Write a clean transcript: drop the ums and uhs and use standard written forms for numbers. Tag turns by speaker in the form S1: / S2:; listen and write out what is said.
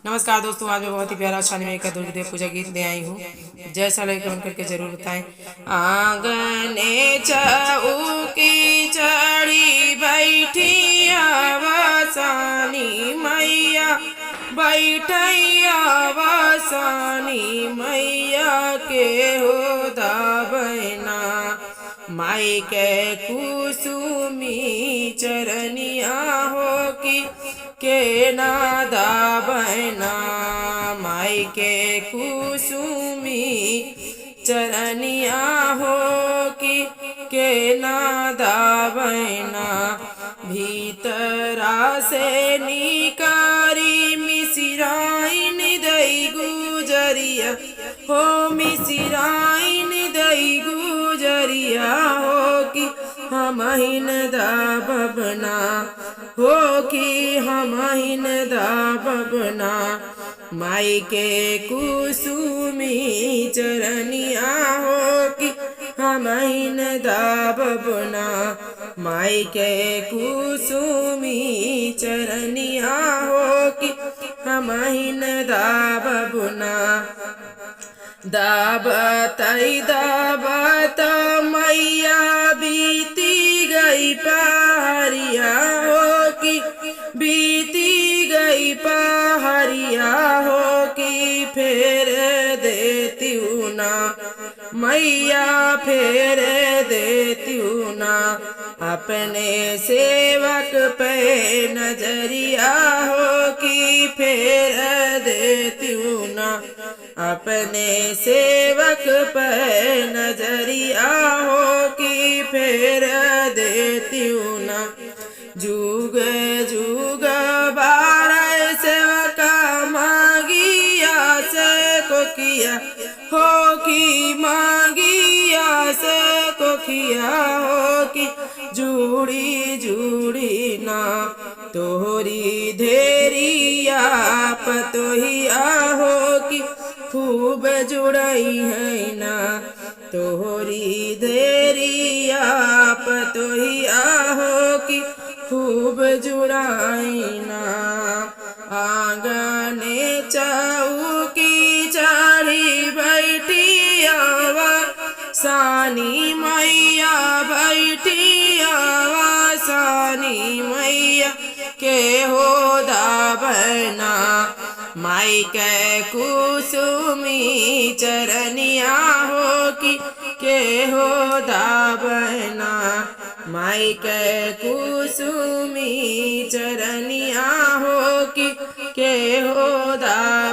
S1: नमस्कार दोस्तों, आज मैं बहुत ही प्यारा शानी में का दुर्गदेव पूजा गीत ले आई हूँ। जैसा लगे कमेंट करके जरूर बताएं। आंगने चौकी चढ़ी बैठी वसानी मैया, बैठैया वसानी मैया के हो दाबैना, माई के कुसुमी चरनिया हो के नादा बहना, माई के कुसुमी चरनिया हो के नादा बहना, भीतरा से निकारी मिसिराइन दई गुजरिया हो, मिसिराइन दई गुजरिया हो कि हमहिन दा बबना हो कि हमहिन दा बबना, माई के कुसुमी चरनिया हो कि हमहिन दा बबना, माई के कुसुमी चरनिया हो कि हमहिन दा बबना। दाबतई दाबत मैया बीती गई पहरिया हो कि बीती गई पहरिया हो कि फेर देती ना मैया, फेर देती ना अपने सेवक पे नजरिया हो कि फेर देती ना अपने सेवक पे नजरिया हो कि फेर देती ना। जुग जुग बारह सेवका मांगिया से कोकिया हो कि मांगिया से कोकिया हो कि जुड़ी जुड़ी ना तोहरी धेरिया पतोहिया हो कि खूब जुड़ई है ना, तोहरी धेरिया पतोहिया हो कि खूब जुड़ाई ना। आंगने चौकी चढ़ी बैठी सानी मैया, बैठी सानी मैया के हो दाबना, माई के कुसुमी चरनिया हो कि के हो दाबना, माई के कुसुमी चरनिया हो कि के हो दा